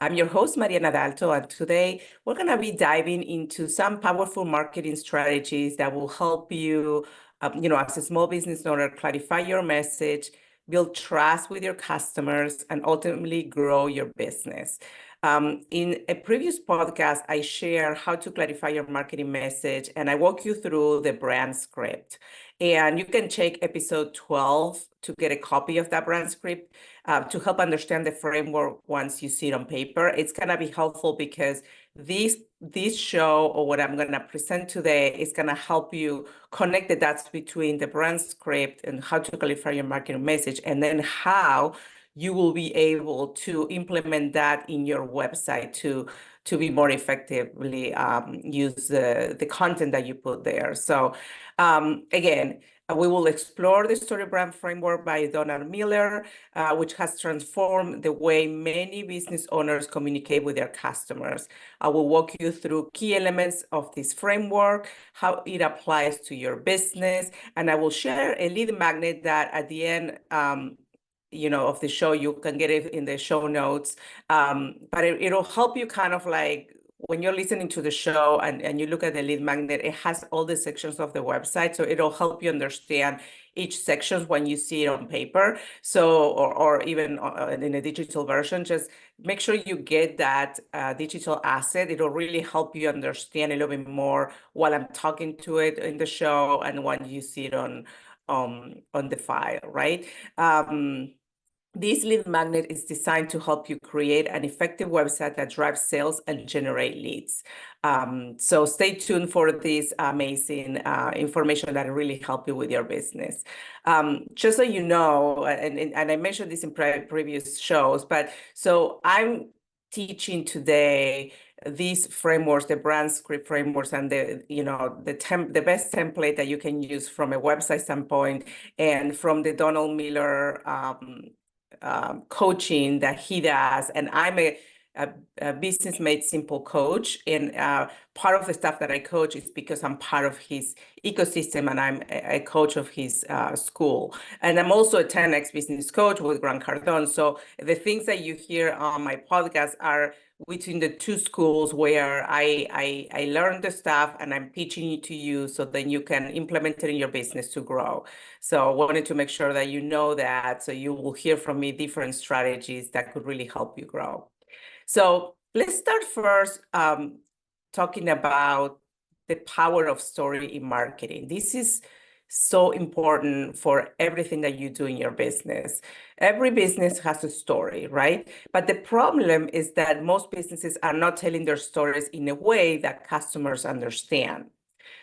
I'm your host, Mariana, and today we're going to be diving into some powerful marketing strategies that will help you, as a small business owner, clarify your message, build trust with your customers, and ultimately grow your business. In a previous podcast, I share how to clarify your marketing message, and I walk you through the brand script. And you can check episode 12 to get a copy of that brand script to help understand the framework once you see it on paper. It's going to be helpful because this show, or what I'm going to present today, is going to help you connect the dots between the brand script and how to clarify your marketing message, and then how you will be able to implement that in your website to be more effectively use the content that you put there. So again, we will explore the story brand framework by Donald Miller, which has transformed the way many business owners communicate with their customers. I will walk you through key elements of this framework, how it applies to your business, and I will share a lead magnet that at the end of the show, you can get it in the show notes. But it'll help you kind of like when you're listening to the show and you look at the lead magnet, it has all the sections of the website. So it'll help you understand each section when you see it on paper. So, or even in a digital version, just make sure you get that digital asset. It'll really help you understand a little bit more while I'm talking to it in the show and when you see it on the file, right? This lead magnet is designed to help you create an effective website that drives sales and generate leads. So stay tuned for this amazing information that will really help you with your business. Just so you know, and I mentioned this in previous shows, but so I'm teaching today these frameworks, the brand script frameworks, and the best template that you can use from a website standpoint, and from the Donald Miller coaching that he does. And I'm a business made simple coach, and part of the stuff that I coach is because I'm part of his ecosystem and I'm a coach of his school. And I'm also a 10X business coach with Grant Cardone. So the things that you hear on my podcast are between the two schools where I learned the stuff and I'm teaching it to you so then you can implement it in your business to grow. So I wanted to make sure that you know that, so you will hear from me different strategies that could really help you grow. So let's start first talking about the power of story in marketing. This is so important for everything that you do in your business. Every business has a story, right? But the problem is that most businesses are not telling their stories in a way that customers understand.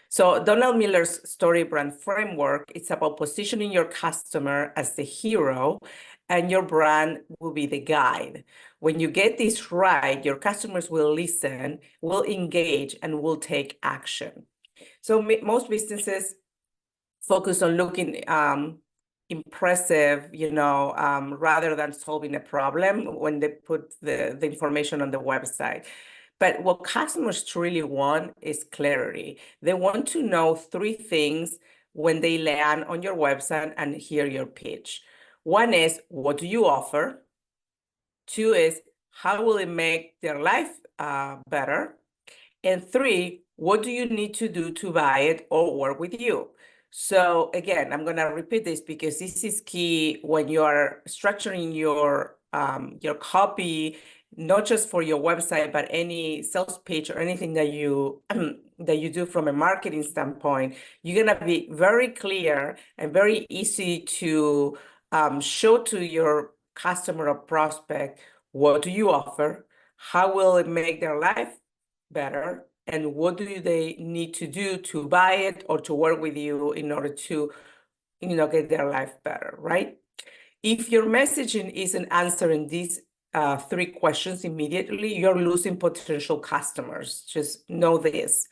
So Donald Miller's story brand framework, it's about positioning your customer as the hero and your brand will be the guide. When you get this right, your customers will listen, will engage, and will take action. So most businesses focus on looking impressive, rather than solving a problem when they put the information on the website. But what customers truly want is clarity. They want to know three things when they land on your website and hear your pitch. One is, what do you offer? Two is, how will it make their life better? And three, what do you need to do to buy it or work with you? So again, I'm going to repeat this because this is key when you are structuring your copy, not just for your website, but any sales pitch or anything that you do from a marketing standpoint. You're going to be very clear and very easy to show to your customer or prospect, what do you offer? How will it make their life better? And what do they need to do to buy it or to work with you in order to, get their life better, right? If your messaging isn't answering these three questions immediately, you're losing potential customers. Just know this.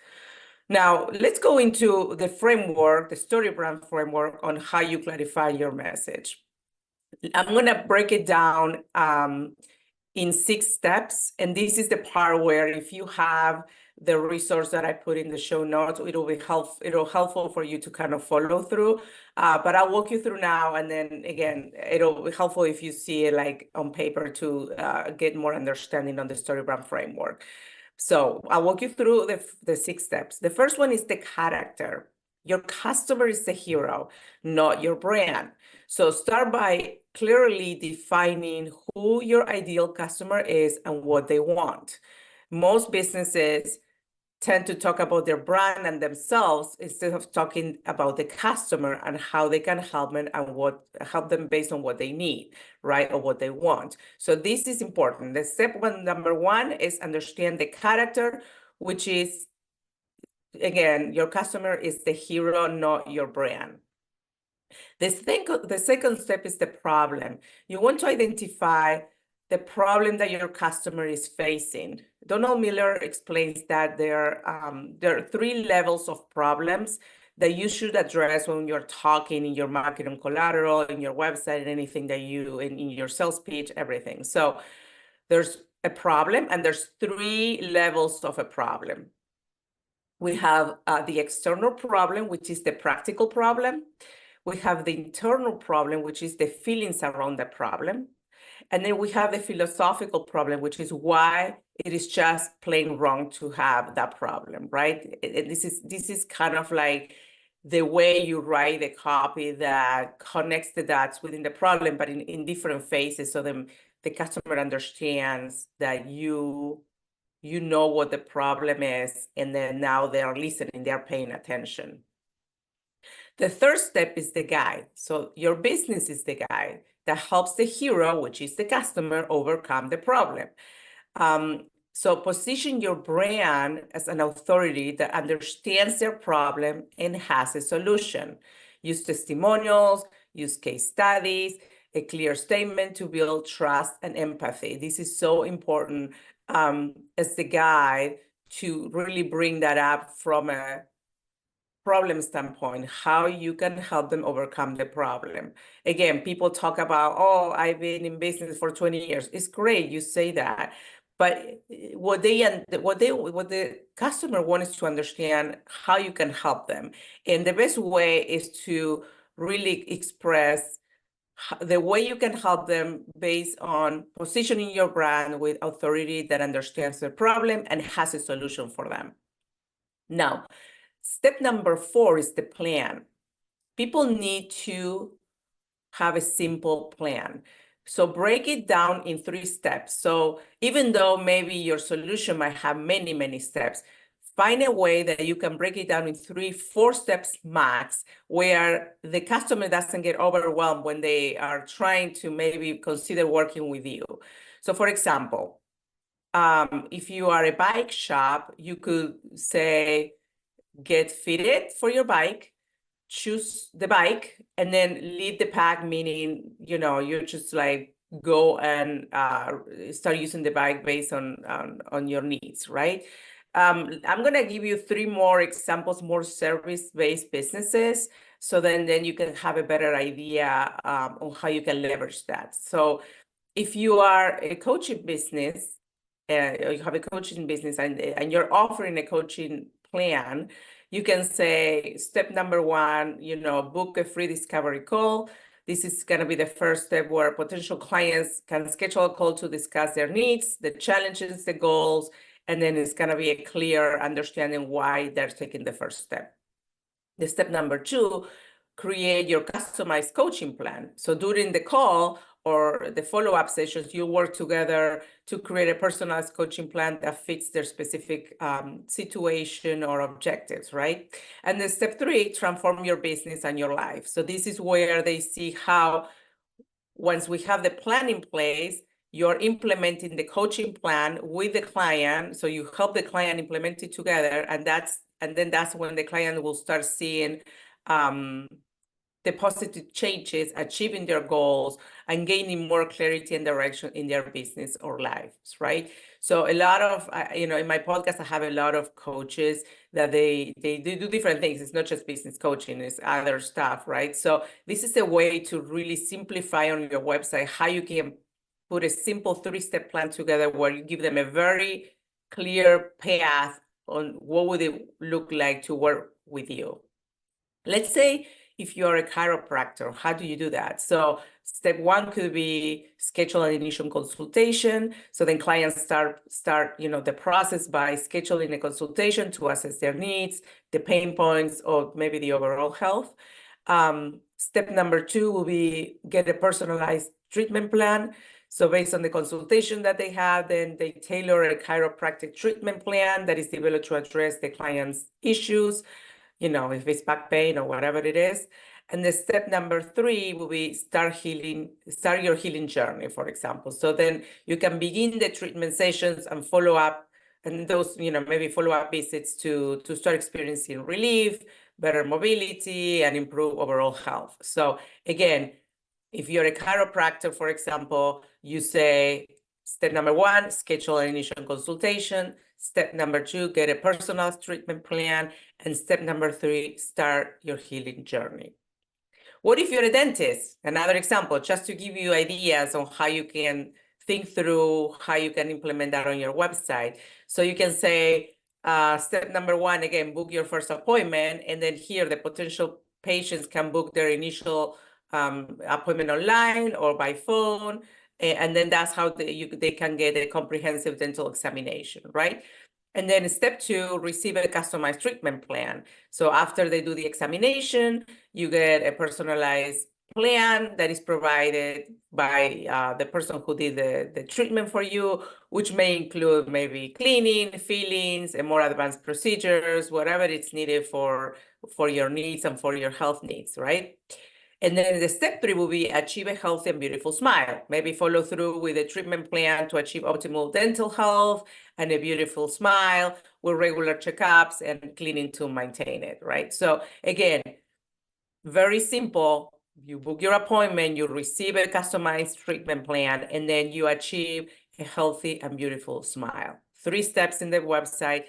Now, let's go into the framework, the story brand framework, on how you clarify your message. I'm going to break it down in 6 steps. And this is the part where if you have the resource that I put in the show notes. It'll be helpful for you to kind of follow through. But I'll walk you through now, and then again, it'll be helpful if you see it like on paper to get more understanding on the story brand framework. So I'll walk you through the 6 steps. The first one is the character. Your customer is the hero, not your brand. So start by clearly defining who your ideal customer is and what they want. Most businesses tend to talk about their brand and themselves instead of talking about the customer and how they can help them and help them based on what they need, right, or what they want. So this is important. The number one is understand the character, which is, again, your customer is the hero, not your brand. The second step is the problem. You want to identify the problem that your customer is facing. Donald Miller explains that there are 3 levels of problems that you should address when you're talking in your marketing collateral, in your website, anything that in your sales pitch, everything. So there's a problem, and there's 3 levels of a problem. We have the external problem, which is the practical problem. We have the internal problem, which is the feelings around the problem. And then we have the philosophical problem, which is why it is just plain wrong to have that problem, right? This is kind of like the way you write the copy that connects the dots within the problem, but in different phases, so the customer understands that you know what the problem is, and then now they are listening, they're paying attention. The third step is the guide. So your business is the guide that helps the hero, which is the customer, overcome the problem. So position your brand as an authority that understands their problem and has a solution. Use testimonials, use case studies, a clear statement to build trust and empathy. This is so important as the guide to really bring that up from a problem standpoint, how you can help them overcome the problem. Again, people talk about, oh, I've been in business for 20 years. It's great, you say that. But what the customer wants to understand how you can help them. And the best way is to really express the way you can help them based on positioning your brand with authority that understands the problem and has a solution for them. Now, step number 4 is the plan. People need to have a simple plan. So break it down in 3 steps. So even though maybe your solution might have many, many steps, find a way that you can break it down in 3-4 steps max, where the customer doesn't get overwhelmed when they are trying to maybe consider working with you. So for example, if you are a bike shop, you could say, get fitted for your bike, choose the bike, and then lead the pack, meaning, you just like go and start using the bike based on your needs, right? I'm going to give you 3 more examples, more service-based businesses, so then you can have a better idea on how you can leverage that. So if you are a coaching business, you have a coaching business and you're offering a coaching plan, you can say, step number 1, book a free discovery call. This is going to be the first step where potential clients can schedule a call to discuss their needs, the challenges, the goals, and then it's going to be a clear understanding why they're taking the first step. The step number 2, create your customized coaching plan. So during the call or the follow-up sessions, you work together to create a personalized coaching plan that fits their specific situation or objectives, right? And then step 3, transform your business and your life. So this is where they see how, once we have the plan in place, you're implementing the coaching plan with the client. So you help the client implement it together, and then that's when the client will start seeing the positive changes, achieving their goals, and gaining more clarity and direction in their business or lives, right? So a lot of, in my podcast, I have a lot of coaches that they do different things. It's not just business coaching, it's other stuff, right? So this is a way to really simplify on your website how you can put a simple 3-step plan together where you give them a very clear path on what would it look like to work with you. Let's say if you're a chiropractor, how do you do that? So step one could be schedule an initial consultation. So then clients start the process by scheduling a consultation to assess their needs, the pain points, or maybe the overall health. Step number two will be get a personalized treatment plan. So based on the consultation that they have, then they tailor a chiropractic treatment plan that is developed to address the client's issues, if it's back pain or whatever it is. And the step number three will be start your healing journey, for example. So then you can begin the treatment sessions and follow up, and those, maybe follow-up visits to start experiencing relief, better mobility, and improve overall health. So again, if you're a chiropractor, for example, you say, step number one, schedule an initial consultation. Step number two, get a personalized treatment plan. And step number three, start your healing journey. What if you're a dentist? Another example, just to give you ideas on how you can think through how you can implement that on your website. So you can say, step number one, again, book your first appointment. And then here, the potential patients can book their initial appointment online or by phone. And then that's how they can get a comprehensive dental examination, right? And then step two, receive a customized treatment plan. So after they do the examination, you get a personalized plan that is provided by the person who did the treatment for you, which may include maybe cleaning, fillings, and more advanced procedures, whatever it's needed for your needs and for your health needs, right? And then the step three will be achieve a healthy and beautiful smile. Maybe follow through with a treatment plan to achieve optimal dental health and a beautiful smile with regular checkups and cleaning to maintain it, right? So again, very simple. You book your appointment, you receive a customized treatment plan, and then you achieve a healthy and beautiful smile. 3 steps in the website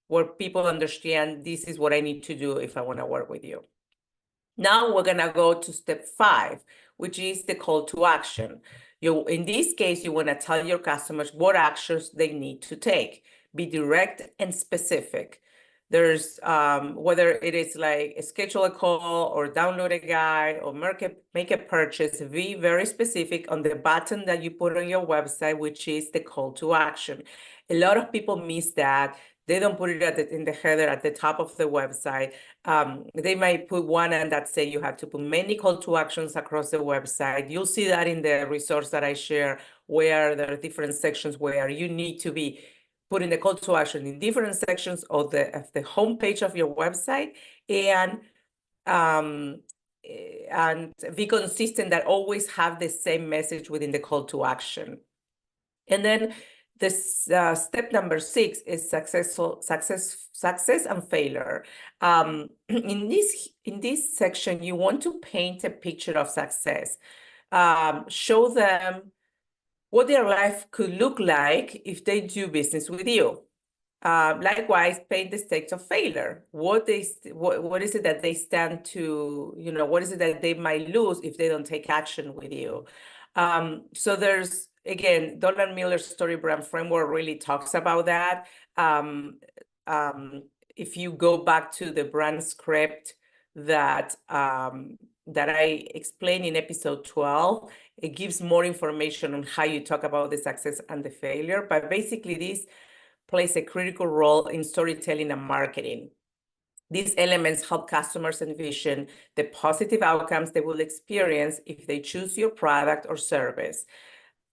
where people understand this is what I need to do if I want to work with you. Now we're going to go to step 5, which is the call to action. In this case, you want to tell your customers what actions they need to take. Be direct and specific. There's whether it is like schedule a call or download a guide or make a purchase, be very specific on the button that you put on your website, which is the call to action. A lot of people miss that. They don't put it in the header at the top of the website. They might put one and that say you have to put many call to actions across the website. You'll see that in the resource that I share, where there are different sections where you need to be putting the call to action in different sections of the homepage of your website, and be consistent that always have the same message within the call to action. And then this step number 6 is success and failure. In this section, you want to paint a picture of success. Show them what their life could look like if they do business with you. Likewise, paint the stakes of failure. What is it that they stand to, what is it that they might lose if they don't take action with you? So there's, again, Donald Miller's story brand framework really talks about that. If you go back to the brand script that I explained in episode 12, it gives more information on how you talk about the success and the failure. But basically, this plays a critical role in storytelling and marketing. These elements help customers envision the positive outcomes they will experience if they choose your product or service.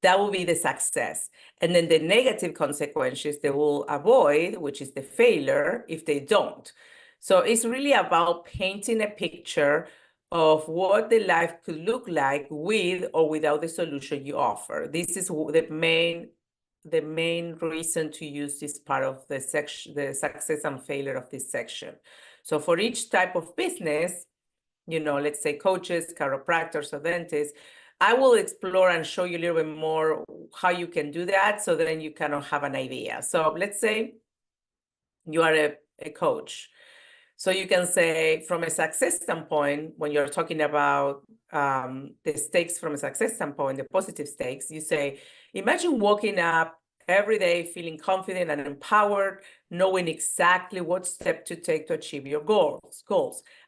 That will be the success. And then the negative consequences they will avoid, which is the failure, if they don't. So it's really about painting a picture of what the life could look like with or without the solution you offer. This is the main reason to use this part of the section, the success and failure of this section. So for each type of business, let's say coaches, chiropractors, or dentists, I will explore and show you a little bit more how you can do that, so then you kind of have an idea. So let's say you are a coach. So you can say, from a success standpoint, when you're talking about the stakes from a success standpoint, the positive stakes, you say, imagine walking up every day feeling confident and empowered, knowing exactly what step to take to achieve your goals.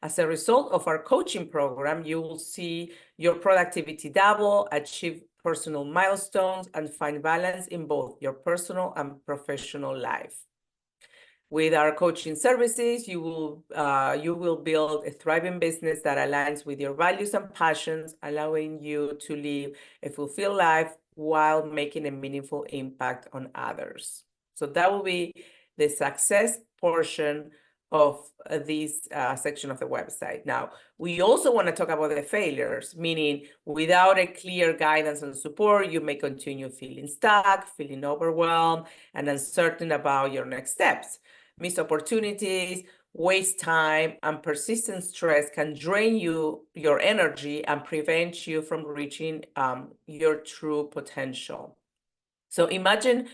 As a result of our coaching program, you will see your productivity double, achieve personal milestones, and find balance in both your personal and professional life. With our coaching services, you will build a thriving business that aligns with your values and passions, allowing you to live a fulfilled life while making a meaningful impact on others. So that will be the success portion of this section of the website. Now, we also want to talk about the failures, meaning without a clear guidance and support, you may continue feeling stuck, feeling overwhelmed, and uncertain about your next steps. Missed opportunities, waste time, and persistent stress can drain your energy and prevent you from reaching your true potential. So imagine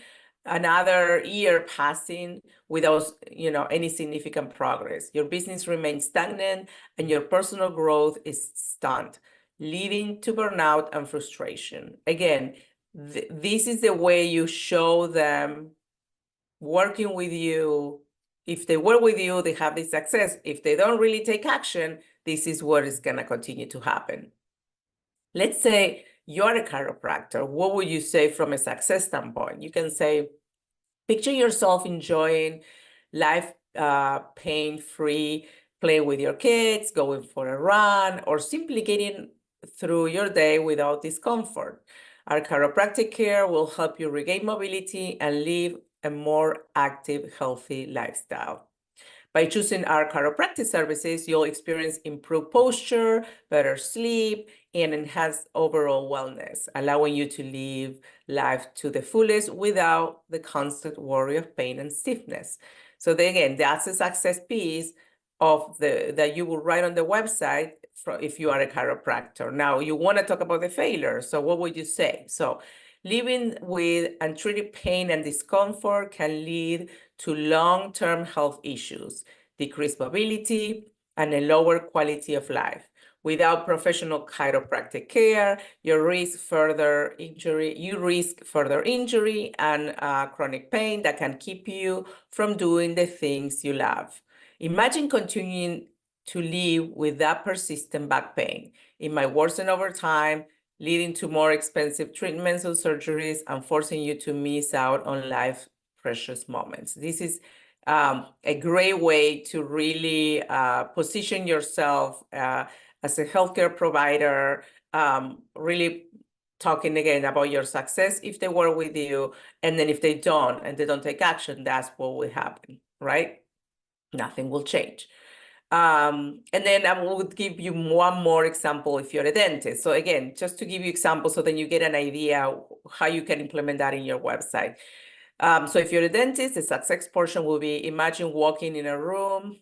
another year passing without any significant progress. Your business remains stagnant and your personal growth is stunned, leading to burnout and frustration. Again, this is the way you show them working with you. If they work with you, they have this success. If they don't really take action, this is what is going to continue to happen. Let's say you're a chiropractor. What would you say from a success standpoint? You can say, picture yourself enjoying life pain-free, play with your kids, going for a run, or simply getting through your day without discomfort. Our chiropractic care will help you regain mobility and live a more active, healthy lifestyle. By choosing our chiropractic services, you'll experience improved posture, better sleep, and enhanced overall wellness, allowing you to live life to the fullest without the constant worry of pain and stiffness. So again, that's a success piece of that you will write on the website if you are a chiropractor. Now, you want to talk about the failure. So what would you say? So living with untreated pain and discomfort can lead to long-term health issues, decreased mobility, and a lower quality of life. Without professional chiropractic care, you risk further injury and chronic pain that can keep you from doing the things you love. Imagine continuing to live with that persistent back pain. It might worsen over time, leading to more expensive treatments or surgeries and forcing you to miss out on life's precious moments. This is a great way to really position yourself as a healthcare provider, really talking again about your success if they work with you, and then if they don't and they don't take action, that's what will happen, right? Nothing will change. And then I would give you one more example if you're a dentist. So again, just to give you examples so then you get an idea how you can implement that in your website. So if you're a dentist, the success portion will be, imagine walking in a room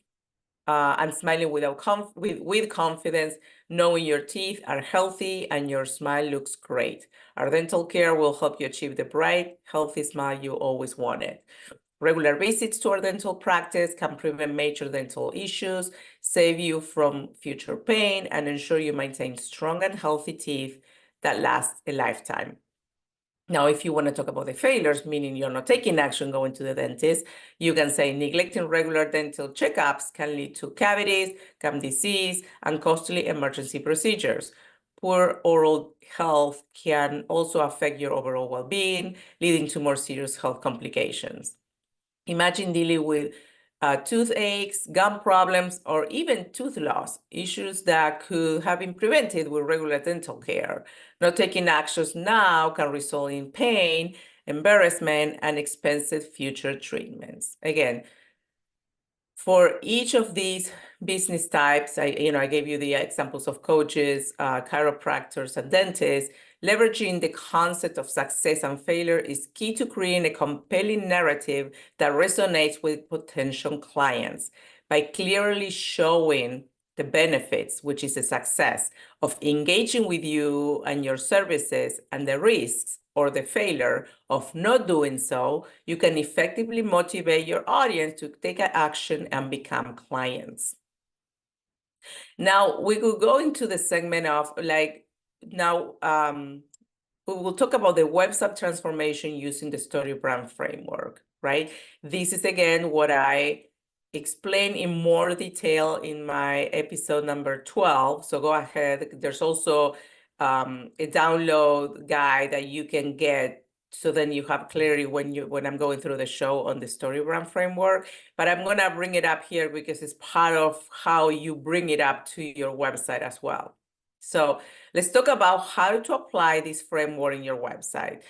and smiling with confidence, knowing your teeth are healthy and your smile looks great. Our dental care will help you achieve the bright, healthy smile you always wanted. Regular visits to our dental practice can prevent major dental issues, save you from future pain, and ensure you maintain strong and healthy teeth that last a lifetime. Now, if you want to talk about the failures, meaning you're not taking action going to the dentist, you can say neglecting regular dental checkups can lead to cavities, gum disease, and costly emergency procedures. Poor oral health can also affect your overall well-being, leading to more serious health complications. Imagine dealing with toothaches, gum problems, or even tooth loss, issues that could have been prevented with regular dental care. Not taking actions now can result in pain, embarrassment, and expensive future treatments. Again, for each of these business types, I gave you the examples of coaches, chiropractors, and dentists. Leveraging the concept of success and failure is key to creating a compelling narrative that resonates with potential clients. By clearly showing the benefits, which is a success, of engaging with you and your services, and the risks or the failure of not doing so, you can effectively motivate your audience to take action and become clients. Now, we could go into the segment of we will talk about the website transformation using the story brand framework, right? This is again what I explain in more detail in my episode number 12. So go ahead. There's also a download guide that you can get, so then you have clarity when I'm going through the show on the story brand framework. But I'm gonna bring it up here because it's part of how you bring it up to your website as well. So let's talk about how to apply this framework in your website.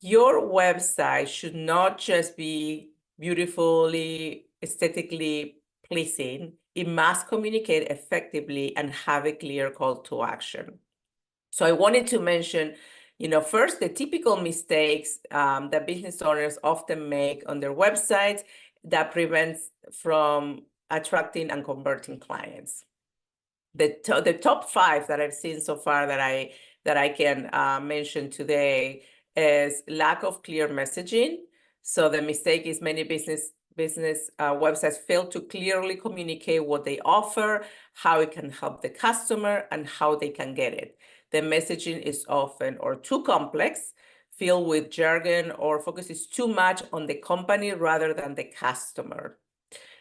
Your website should not just be beautifully, aesthetically pleasing. It must communicate effectively and have a clear call to action. So I wanted to mention, first, the typical mistakes that business owners often make on their websites that prevents from attracting and converting clients. The top 5 that I've seen so far that I can mention today is lack of clear messaging. So the mistake is many business websites fail to clearly communicate what they offer, how it can help the customer, and how they can get it. The messaging is often or too complex, filled with jargon, or focuses too much on the company rather than the customer.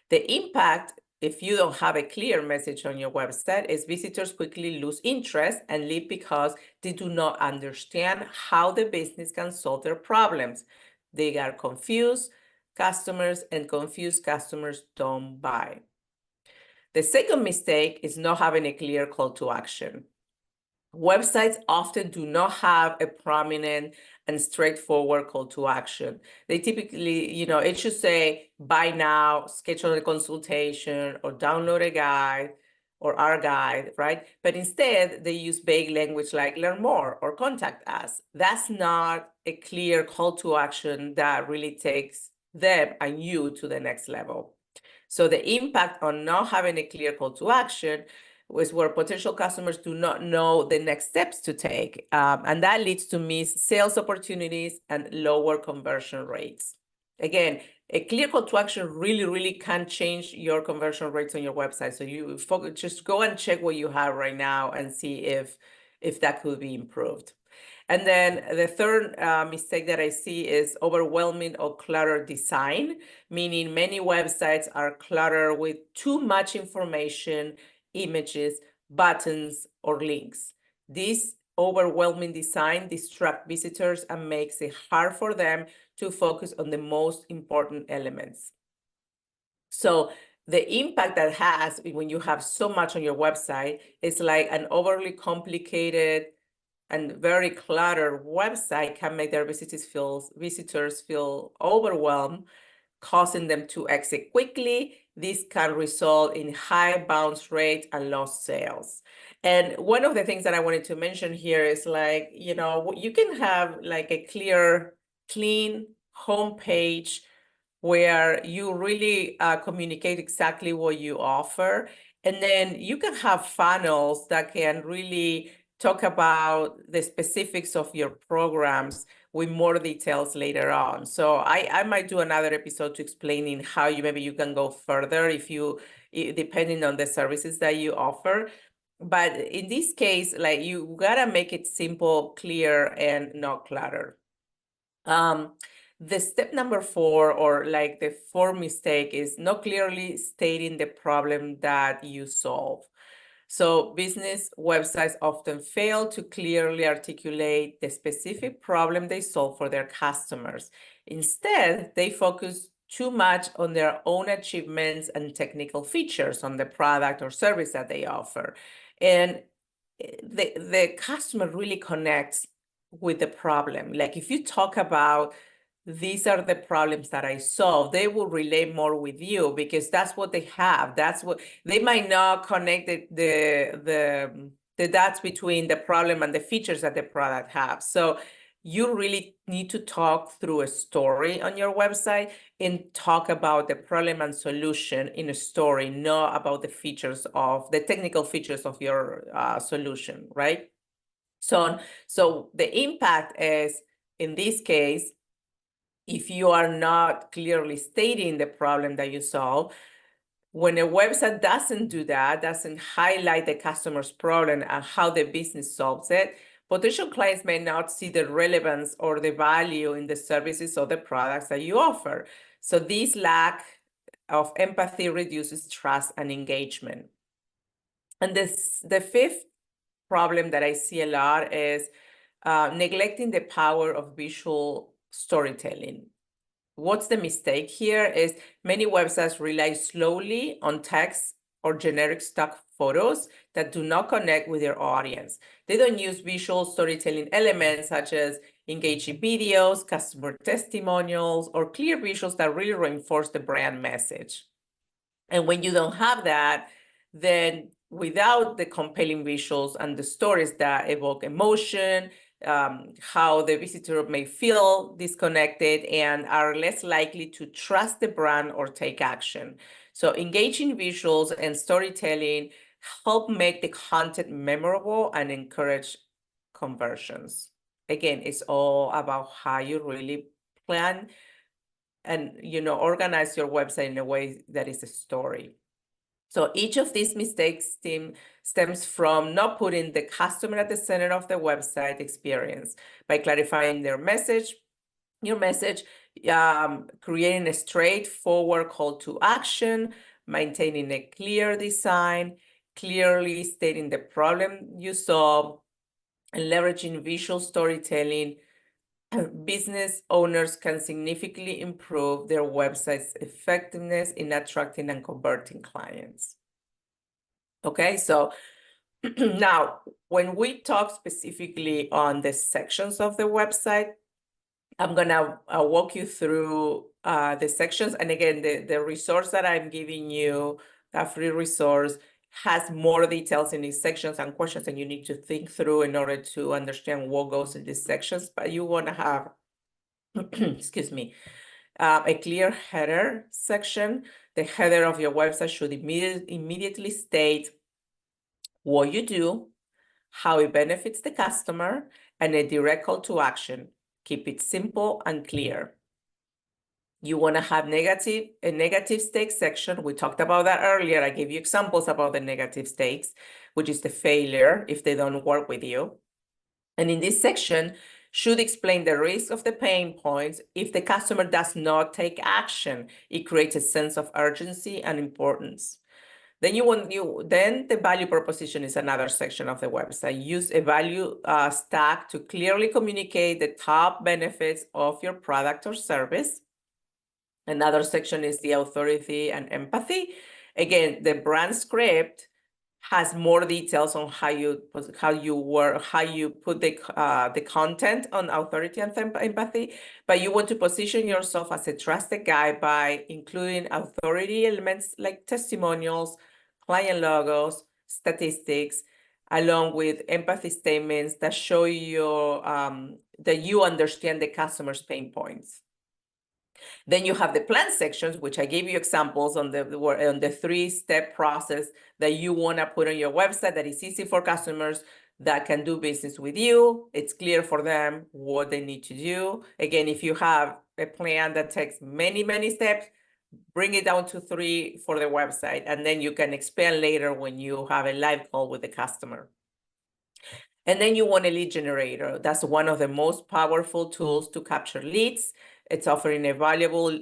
The impact, if you don't have a clear message on your website, is visitors quickly lose interest and leave because they do not understand how the business can solve their problems. They are confused customers, and confused customers don't buy. The second mistake is not having a clear call to action. Websites often do not have a prominent and straightforward call to action. They typically, it should say, buy now, schedule a consultation, or download a guide, or our guide, right? But instead, they use vague language like learn more or contact us. That's not a clear call to action that really takes them and you to the next level. So the impact on not having a clear call to action is where potential customers do not know the next steps to take. And that leads to missed sales opportunities and lower conversion rates. Again, a clear call to action really, really can change your conversion rates on your website. So you just go and check what you have right now and see if that could be improved. And then the third mistake that I see is overwhelming or cluttered design, meaning many websites are cluttered with too much information, images, buttons, or links. This overwhelming design distracts visitors and makes it hard for them to focus on the most important elements. So the impact that has when you have so much on your website is like an overly complicated and very cluttered website can make their visitors feel overwhelmed, causing them to exit quickly. This can result in high bounce rate and lost sales. And one of the things that I wanted to mention here is you can have like a clear, clean homepage where you really communicate exactly what you offer. And then you can have funnels that can really talk about the specifics of your programs with more details later on. So I might do another episode to explaining how maybe you can go further depending on the services that you offer. But in this case, you gotta make it simple, clear, and not cluttered. The step number 4, or the 4th mistake, is not clearly stating the problem that you solve. So business websites often fail to clearly articulate the specific problem they solve for their customers. Instead, they focus too much on their own achievements and technical features on the product or service that they offer. And the customer really connects with the problem. Like if you talk about these are the problems that I solve, they will relate more with you because that's what they have. That's what they might not connect the dots between the problem and the features that the product have. So you really need to talk through a story on your website and talk about the problem and solution in a story, not about the technical features of your solution, right? So the impact is, in this case, if you are not clearly stating the problem that you solve, when a website doesn't do that, doesn't highlight the customer's problem and how the business solves it, potential clients may not see the relevance or the value in the services or the products that you offer. So this lack of empathy reduces trust and engagement. And the fifth problem that I see a lot is neglecting the power of visual storytelling. What's the mistake here is many websites rely slowly on text or generic stock photos that do not connect with their audience. They don't use visual storytelling elements such as engaging videos, customer testimonials, or clear visuals that really reinforce the brand message. And when you don't have that, then without the compelling visuals and the stories that evoke emotion, how the visitor may feel disconnected and are less likely to trust the brand or take action. So engaging visuals and storytelling help make the content memorable and encourage conversions. Again, it's all about how you really plan and organize your website in a way that is a story. So each of these mistakes stems from not putting the customer at the center of the website experience by clarifying your message, creating a straightforward call to action, maintaining a clear design, clearly stating the problem you solve, and leveraging visual storytelling. Business owners can significantly improve their website's effectiveness in attracting and converting clients. Okay, so now when we talk specifically on the sections of the website, I'm gonna walk you through the sections. And again, the resource that I'm giving you, that free resource, has more details in these sections and questions that you need to think through in order to understand what goes in these sections. But you want to have, excuse me, a clear header section. The header of your website should immediately state what you do, how it benefits the customer, and a direct call to action. Keep it simple and clear. You want to have a negative stakes section. We talked about that earlier. I gave you examples about the negative stakes, which is the failure if they don't work with you. And in this section, should explain the risk of the pain points. If the customer does not take action, it creates a sense of urgency and importance. Then then the value proposition is another section of the website. Use a value stack to clearly communicate the top benefits of your product or service. Another section is the authority and empathy. Again, the brand script has more details on how you put the content on authority and empathy, but you want to position yourself as a trusted guide by including authority elements like testimonials, client logos, statistics, along with empathy statements that show you that you understand the customer's pain points. Then you have the plan sections, which I gave you examples on the three-step process that you want to put on your website that is easy for customers that can do business with you. It's clear for them what they need to do. Again, if you have a plan that takes many, many steps, bring it down to 3 for the website, and then you can expand later when you have a live call with the customer. And then you want a lead generator. That's one of the most powerful tools to capture leads. It's offering a valuable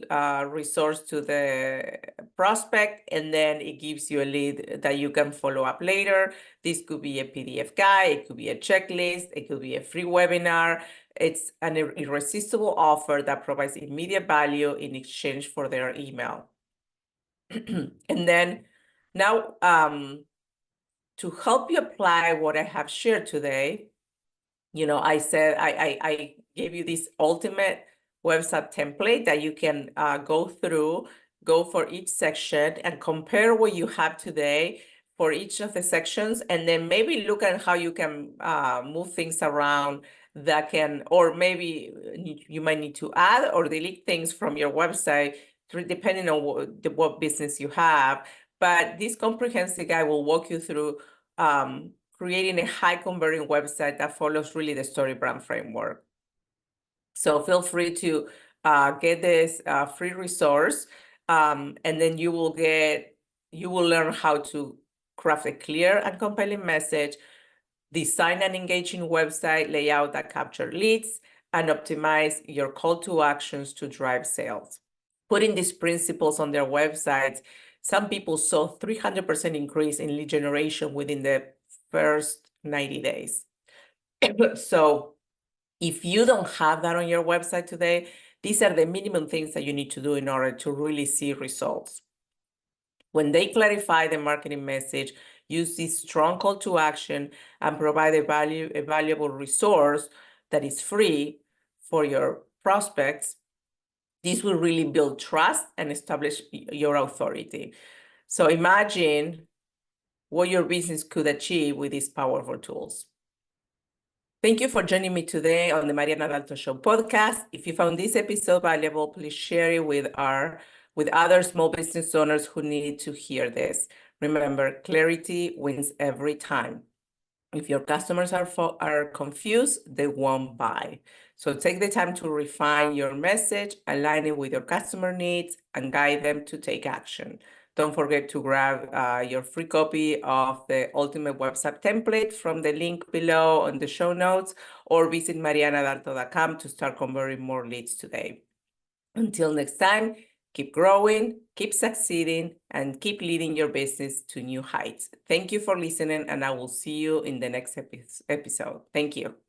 resource to the prospect, and then it gives you a lead that you can follow up later. This could be a PDF guide, it could be a checklist, it could be a free webinar. It's an irresistible offer that provides immediate value in exchange for their email. And then now, to help you apply what I have shared today, I said I gave you this ultimate website template that you can go for each section and compare what you have today for each of the sections, and then maybe look at how you can move things around that can, or maybe you might need to add or delete things from your website, depending on what business you have. But this comprehensive guide will walk you through creating a high converting website that follows really the story brand framework. So feel free to get this free resource, and then you will learn how to craft a clear and compelling message, Design an engaging website layout that capture leads, and optimize your call to actions to drive sales. Putting these principles on their websites, some people saw 300% increase in lead generation within the first 90 days. So if you don't have that on your website today, these are the minimum things that you need to do in order to really see results. When they clarify the marketing message, use this strong call to action, and provide a valuable resource that is free for your prospects, this will really build trust and establish your authority. So imagine what your business could achieve with these powerful tools. Thank you for joining me today on the Mariana Dalto Show podcast. If you found this episode valuable, please share it with other small business owners who need to hear this. Remember, clarity wins every time. If your customers are confused, they won't buy. So take the time to refine your message, align it with your customer needs, and guide them to take action. Don't forget to grab your free copy of the Ultimate Website Template from the link below on the show notes, or visit marianadarto.com to start converting more leads today. Until next time, keep growing, keep succeeding, and keep leading your business to new heights. Thank you for listening, and I will see you in the next episode. Thank you.